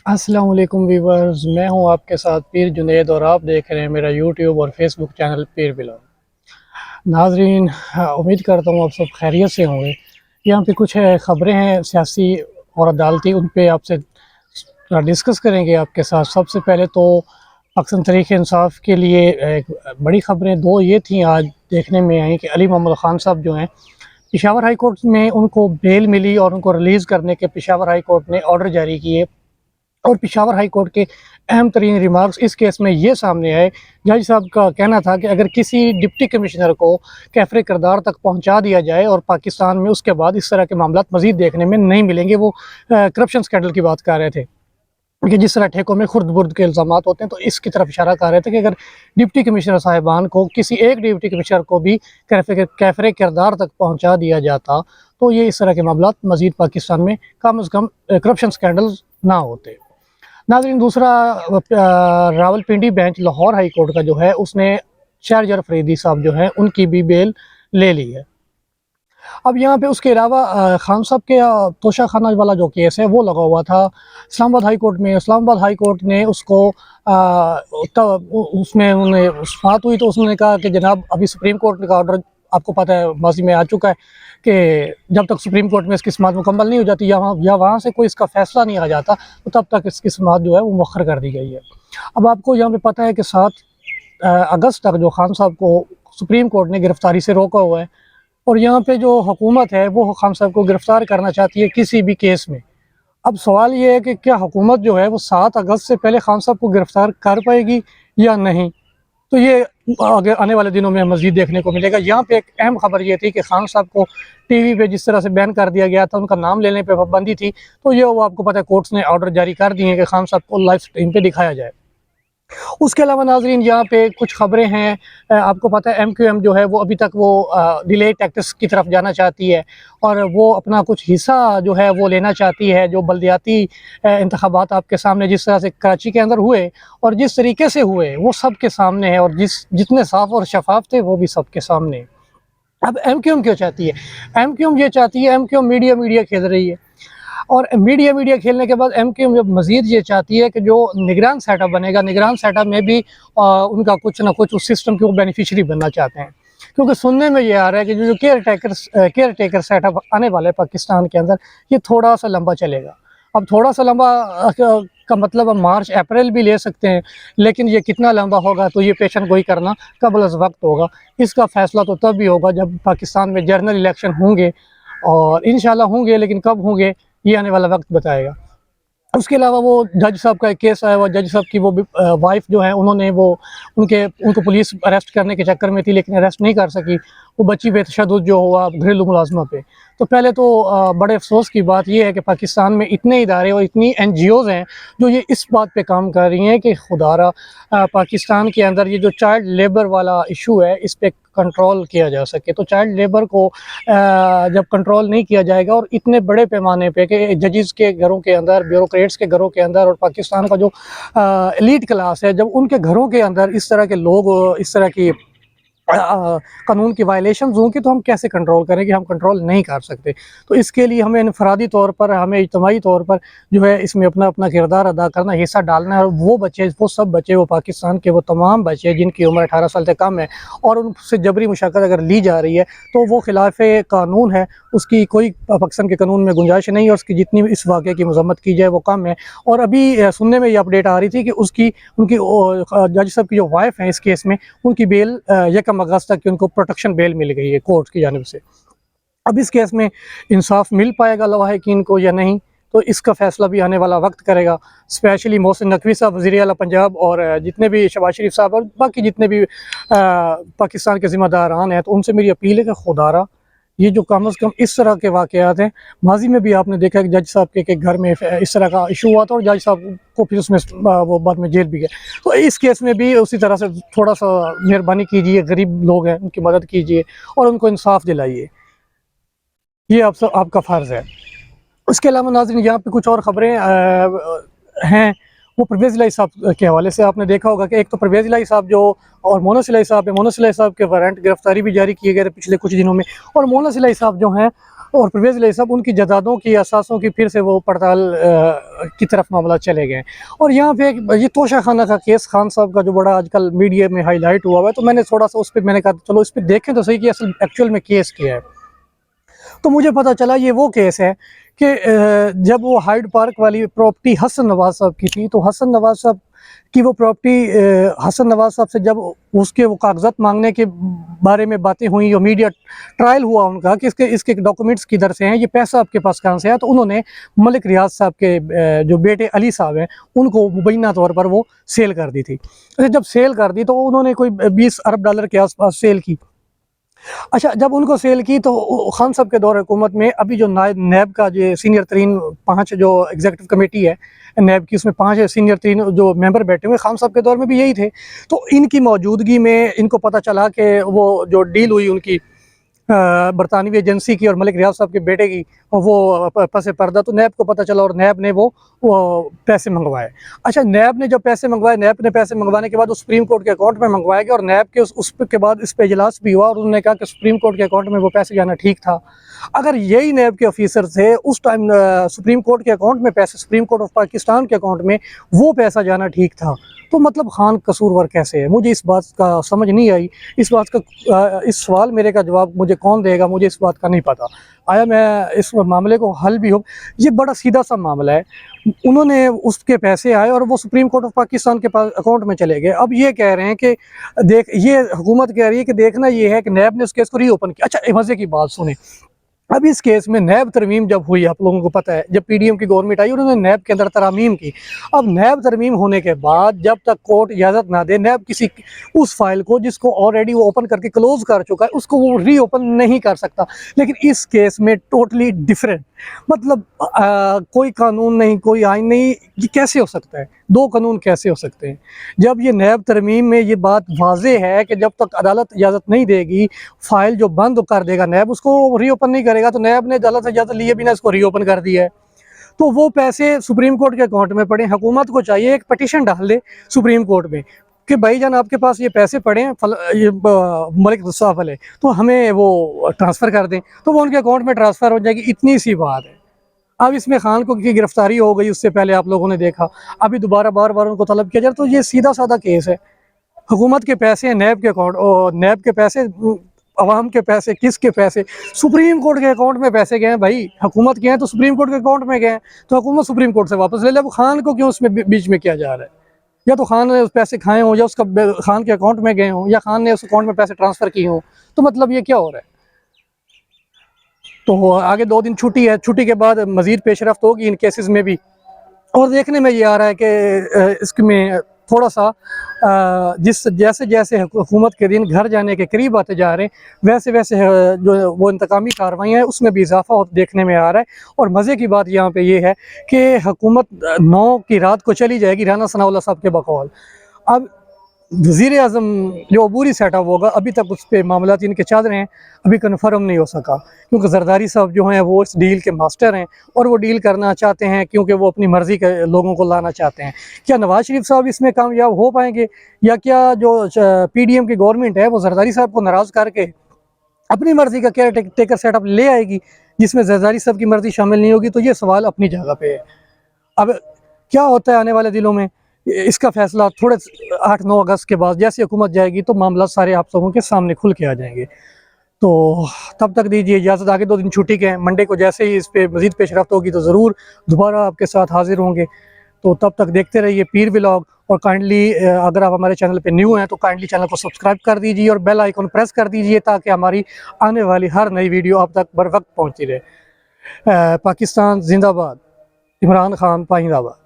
अस्सलाम वालेकुम वीवर्स, मैं हूं आपके साथ पीर जुनैद और आप देख रहे हैं मेरा यूट्यूब और फेसबुक चैनल पीर बिलॉग। नाजरीन, उम्मीद करता हूं आप सब खैरियत से होंगे। यहाँ पे कुछ ख़बरें हैं सियासी और अदालती, उन पे आपसे डिस्कस करेंगे आपके साथ। सबसे पहले तो पाकिस्तान तहरीक इंसाफ के लिए एक बड़ी ख़बरें दो ये थी आज देखने में आई कि अली मोहम्मद ख़ान साहब जो हैं, पेशावर हाई कोर्ट में उनको बेल मिली और उनको रिलीज़ करने के पेशावर हाई कोर्ट ने ऑर्डर जारी किए। और पेशावर हाई कोर्ट के अहम तरीन रिमार्क्स इस केस में ये सामने आए। जज साहब का कहना था कि अगर किसी डिप्टी कमिश्नर को कैफरे किरदार तक पहुंचा दिया जाए और पाकिस्तान में उसके बाद इस तरह के मामला मज़ीद देखने में नहीं मिलेंगे। वो करप्शन स्कैंडल की बात कर रहे थे कि जिस तरह ठेकों में खुर्द-बुर्द के इल्ज़ामात होते हैं, तो इसकी तरफ इशारा कर रहे थे कि अगर डिप्टी कमिश्नर साहिबान को, किसी एक डिप्टी कमिश्नर को भी कैफ़रे किरदार तक पहुँचा दिया जाता, तो ये इस तरह के मामलात मज़ीद पाकिस्तान में कम से कम करप्शन स्कैंडल्स ना होते। नाज़रीन, दूसरा Rawalpindi bench Lahore high court का जो है, उसने शारजार अफरीदी साहब जो हैं, उनकी भी बेल ले ली है। अब यहाँ पे उसके अलावा खान साहब के तोशाखाना वाला जो केस है वो लगा हुआ था इस्लामाबाद हाई कोर्ट में। इस्लामाबाद हाई कोर्ट ने उसको उसमें उन्हें बात हुई तो उसने कहा कि जनाब, अभी सुप्रीम कोर्ट का ऑर्डर आपको पता है माजी में आ चुका है कि जब तक सुप्रीम कोर्ट में इसकी समाअत मुकम्मल नहीं हो जाती या वहाँ से कोई इसका फैसला नहीं आ जाता, तो तब तक इसकी समाअत जो है वो मुअख्खर कर दी गई है। अब आपको यहाँ पे पता है कि 7 अगस्त तक जो खान साहब को सुप्रीम कोर्ट ने गिरफ्तारी से रोका हुआ है और यहाँ पे जो हुकूमत है वो खान साहब को गिरफ़्तार करना चाहती है किसी भी केस में। अब सवाल ये है कि क्या हुकूमत जो है वो 7 अगस्त से पहले खान साहब को गिरफ़्तार कर पाएगी या नहीं? तो ये आगे आने वाले दिनों में मज़ीद देखने को मिलेगा। यहाँ पे एक अहम खबर ये थी कि खान साहब को टीवी पे जिस तरह से बैन कर दिया गया था, उनका नाम लेने पे पाबंदी थी, तो ये वो आपको पता है कोर्ट्स ने ऑर्डर जारी कर दिए हैं कि खान साहब को लाइव स्ट्रीम पे दिखाया जाए। उसके अलावा नाज़रीन, यहाँ पे कुछ ख़बरें हैं। आपको पता है एमक्यूएम जो है वो अभी तक वो डिले टैक्टिक्स की तरफ जाना चाहती है और वो अपना कुछ हिस्सा जो है वो लेना चाहती है। जो बल्दियाती इंतख़ाबात आपके सामने जिस तरह से कराची के अंदर हुए और जिस तरीके से हुए वो सब के सामने है और जितने साफ़ और शफ़ाफ़ थे वो भी सब के सामने है। अब एमक्यूएम क्यों चाहती है? एमक्यूएम ये चाहती है, एमक्यूएम मीडिया खेल रही है और मीडिया खेलने के बाद एमक्यूएम जब मज़ीद ये चाहती है कि जो निगरान सेटअप बनेगा, निगरान सेटअप में भी उनका कुछ ना कुछ उस सिस्टम के वो बेनिफिशियरी बनना चाहते हैं। क्योंकि सुनने में ये आ रहा है कि जो केयर टेकर सेटअप आने वाला है पाकिस्तान के अंदर, ये थोड़ा-सा लंबा चलेगा। अब थोड़ा-सा लंबा का मतलब हम मार्च अप्रैल भी ले सकते हैं, लेकिन ये कितना लंबा होगा तो ये पेशन गोई करना कबल अज़ वक़्त होगा। इसका फ़ैसला तो तब भी होगा जब पाकिस्तान में जनरल इलेक्शन होंगे और इंशाल्लाह होंगे, लेकिन कब होंगे ये आने वाला वक्त बताएगा। उसके अलावा वो जज साहब का एक केस आया हुआ, जज साहब की वो वाइफ़ जो है, उन्होंने वो उनको पुलिस अरेस्ट करने के चक्कर में थी लेकिन अरेस्ट नहीं कर सकी। वो बच्ची पे तशद्दुद जो हुआ घरेलू मुलाज़िमा पे। तो पहले तो बड़े अफ़सोस की बात ये है कि पाकिस्तान में इतने इदारे और इतनी एनजीओज़ हैं जो ये इस बात पे काम कर रही हैं कि खुदारा पाकिस्तान के अंदर ये जो चाइल्ड लेबर वाला इशू है इस पे कंट्रोल किया जा सके। तो चाइल्ड लेबर को जब कंट्रोल नहीं किया जाएगा और इतने बड़े पैमाने पे कि जजेस के घरों के अंदर, ब्यूरोक्रेट्स के घरों के अंदर और पाकिस्तान का जो एलीट क्लास है, जब उनके घरों के अंदर इस तरह के लोग इस तरह की कानून की वायलेशंस होंगी तो हम कैसे कंट्रोल करेंगे? हम कंट्रोल नहीं कर सकते। तो इसके लिए हमें इनफरादी तौर पर, हमें इज्तमाही तौर पर जो है इसमें अपना किरदार अदा करना, हिस्सा डालना है। और वो सब बच्चे, वो पाकिस्तान के वो तमाम बच्चे जिनकी उम्र 18 साल से कम है और उनसे जबरी मुशक्कत अगर ली जा रही है तो वो खिलाफ़े कानून है, उसकी कोई पाकिस्तान के कानून में गुंजाइश नहीं है। उसकी जितनी भी इस वाक़े की मज़म्मत की जाए वो कम है। और अभी सुनने में ये अपडेट आ रही थी कि उनकी जज साहब की जो वाइफ़ है इस केस में, उनकी बेल यकम अगस्त तक की उनको प्रोटेक्शन बेल मिल गई है कोर्ट की जानिब से। अब इस केस में इंसाफ मिल पाएगा लवाहिकीन को या नहीं, तो इसका फ़ैसला भी आने वाला वक्त करेगा। स्पेशली मोहसिन नकवी साहब वज़ीर आला पंजाब और जितने भी शहबाज शरीफ साहब और बाकी जितने भी पाकिस्तान के ज़िम्मेदारान हैं, तो उनसे मेरी अपील है कि खुदारा ये जो कम अज़ कम इस तरह के वाक़यात हैं, माज़ी में भी आपने देखा कि जज साहब के घर में इस तरह का इशू हुआ था और जज साहब को फिर उसमें वो बाद में जेल भी गए। तो इस केस में भी उसी तरह से थोड़ा-सा मेहरबानी कीजिए, गरीब लोग हैं उनकी मदद कीजिए और उनको इंसाफ दिलाइए। ये आपका फ़र्ज़ है। उसके अलावा नाज़रीन, यहाँ पे कुछ और ख़बरें हैं। वो परवेज़ इलाही साहब के हवाले से आपने देखा होगा कि एक तो परवेज़ इलाही साहब जो और मोनस इलाही साहब है, मोनस इलाही साहब के वारंट गिरफ़्तारी भी जारी किए गए थे पिछले कुछ दिनों में। और मोनस इलाही साहब जो हैं और परवेज़ इलाही साहब उनकी जदादों की असासों की फिर से वो पड़ताल की तरफ मामला चले गए। और यहाँ पे ये तोशा खाना का केस खान साहब का जो बड़ा आजकल मीडिया में हाईलाइट हुआ हुआ है, तो मैंने थोड़ा सा उस पर मैंने कहा चलो इस पर देखें तो सही कि असल एक्चुअल में केस क्या है। तो मुझे पता चला ये वो केस है कि जब वो हाइड पार्क वाली प्रॉपर्टी हसन नवाज साहब की थी, तो हसन नवाज साहब की वो प्रॉपर्टी हसन नवाज साहब से जब उसके वो कागजात मांगने के बारे में बातें हुई और मीडिया ट्रायल हुआ उनका कि इसके डॉक्यूमेंट्स किधर से हैं, ये पैसा आपके पास कहाँ से है, तो उन्होंने मलिक रियाज साहब के जो बेटे अली साहब हैं उनको मुबैना तौर पर वो सेल कर दी थी। जब सेल कर दी तो उन्होंने कोई 20 अरब डॉलर के आसपास सेल की। अच्छा, जब उनको सेल की तो खान साहब के दौर हुकूमत में अभी जो नैब का जो सीनियर तरीन 5 जो एग्जीक्यूटिव कमेटी है नैब की, उसमें 5 सीनियर तरीन जो मेंबर बैठे हुए खान साहब के दौर में भी यही थे। तो इनकी मौजूदगी में इनको पता चला कि वो जो डील हुई उनकी बरतानवी एजेंसी की और मलिक रियाज साहब के बेटे की, और वो पसे पर्दा, तो नैब को पता चला और नैब ने वो पैसे मंगवाए। अच्छा, नैब ने जब पैसे मंगवाए, नैब ने पैसे मंगवाने के बाद वो सुप्रीम कोर्ट के अकाउंट में मंगवाए गए और नैब के उसके बाद इस पर इजलास भी हुआ और उन्होंने कहा कि सुप्रीम कोर्ट के अकाउंट में वो पैसे जाना ठीक था। अगर यही नैब के ऑफिसर थे उस टाइम सुप्रीम कोर्ट के अकाउंट में पैसे, सुप्रीम कोर्ट ऑफ पाकिस्तान के अकाउंट में वो पैसा जाना ठीक था, तो मतलब खान कसूरवार कैसे है? मुझे इस बात का समझ नहीं आई। इस बात का इस सवाल मेरे का जवाब मुझे कौन देगा, मुझे इस बात का नहीं पता। आया मैं इस मामले को हल भी हो, ये बड़ा सीधा सा मामला है। उन्होंने उसके पैसे आए और वो सुप्रीम कोर्ट ऑफ पाकिस्तान के पास अकाउंट में चले गए। अब ये कह रहे हैं कि देख, ये हुकूमत कह रही है कि देखना ये है कि नैब ने उस केस को रीओपन किया। अच्छा, मज़े की बात सुने, अब इस केस में नैब तरमीम जब हुई, आप लोगों को पता है, जब पीडीएम की गवर्नमेंट आई उन्होंने नैब के अंदर तरमीम की। अब नैब तरमीम होने के बाद जब तक कोर्ट इजाज़त ना दे, नैब किसी उस फाइल को जिसको ऑलरेडी वो ओपन करके क्लोज कर चुका है उसको वो रीओपन नहीं कर सकता। लेकिन इस केस में टोटली डिफरेंट, मतलब कोई कानून नहीं, कोई आइन नहीं, ये कैसे हो सकता है? दो कानून कैसे हो सकते हैं? जब ये नैब तरमीम में ये बात वाज़ेह है कि जब तक अदालत इजाज़त नहीं देगी, फाइल जो बंद कर देगा नैब, उसको रीओपन नहीं करेगा, तो नैब ने अदालत से इजाज़त लिए बिना इसको रीओपन कर दिया है। तो वो पैसे सुप्रीम कोर्ट के अकाउंट में पड़े। हुकूमत को चाहिए एक पटिशन डाल दे सुप्रीम कोर्ट में कि भाईजान आपके पास ये पैसे पड़े हैं, ये मलिक साहब वाले, तो हमें वो ट्रांसफ़र कर दें, तो वो उनके अकाउंट में ट्रांसफ़र हो जाएगी। इतनी सी बात है। अब इसमें खान को की गिरफ्तारी हो गई, उससे पहले आप लोगों ने देखा, अभी दोबारा बार बार उनको तलब किया जा रहा, तो ये सीधा साधा केस है। हुकूमत के पैसे हैं नैब के अकाउंट, और नैब के पैसे, अवाम के पैसे, किसके पैसे? सुप्रीम कोर्ट के अकाउंट में पैसे गए हैं भाई, हुकूमत के हैं तो सुप्रीम कोर्ट के अकाउंट में गए हैं, तो हुकूमत सुप्रीम कोर्ट से वापस ले ले। वो खान को क्यों उसमें बीच में किया जा रहा है? या तो खान ने उस पैसे खाए हों, या उसका खान के अकाउंट में गए हों, या खान ने उस अकाउंट में पैसे ट्रांसफ़र किए हों, तो मतलब ये क्या हो रहा है? तो आगे 2 दिन छुट्टी है, छुट्टी के बाद मज़ीद पेशरफ्त होगी इन केसेस में भी। और देखने में ये आ रहा है कि इसमें थोड़ा सा जैसे जैसे हुकूमत के दिन घर जाने के करीब आते जा रहे हैं, वैसे वैसे जो वो इंतकामी कार्रवाइयाँ हैं उसमें भी इजाफा देखने में आ रहा है। और मज़े की बात यहाँ पे ये है कि हुकूमत 9 की रात को चली जाएगी राना सनाउल्लाह साहब के बकौल। अब वज़ीर आज़म जो अबूरी सेटअप होगा, अभी तक उस पर मामलात इनके चल रहे हैं, अभी कन्फर्म नहीं हो सका, क्योंकि ज़रदारी साहब जो हैं वो इस डील के मास्टर हैं और वो डील करना चाहते हैं, क्योंकि वो अपनी मर्ज़ी के लोगों को लाना चाहते हैं। क्या नवाज़ शरीफ साहब इसमें कामयाब हो पाएंगे, या क्या जो पीडीएम की गवर्नमेंट है वो ज़रदारी साहब को नाराज़ करके अपनी मर्ज़ी का केयर टेकर सेटअप ले आएगी जिसमें ज़रदारी साहब की मर्ज़ी शामिल नहीं होगी? तो ये सवाल अपनी जगह पे है। अब क्या होता है आने वाले दिनों में, इसका फैसला थोड़े 8-9 अगस्त के बाद जैसे हुकूमत जाएगी तो मामला सारे आप लोगों के सामने खुल के आ जाएंगे। तो तब तक दीजिए इजाज़त। आगे 2 दिन छुट्टी के हैं, मंडे को जैसे ही इस पे मज़ीद पेशरफ्त होगी तो ज़रूर दोबारा आपके साथ हाजिर होंगे। तो तब तक देखते रहिए पीर व्लॉग, और काइंडली अगर आप हमारे चैनल पे न्यू हैं तो काइंडली चैनल को सब्सक्राइब कर दीजिए और बेल आइकन प्रेस कर दीजिए ताकि हमारी आने वाली हर नई वीडियो आप तक बर वक्त पहुँचती रहे। पाकिस्तान जिंदाबाद, इमरान खान पाइंदाबाद।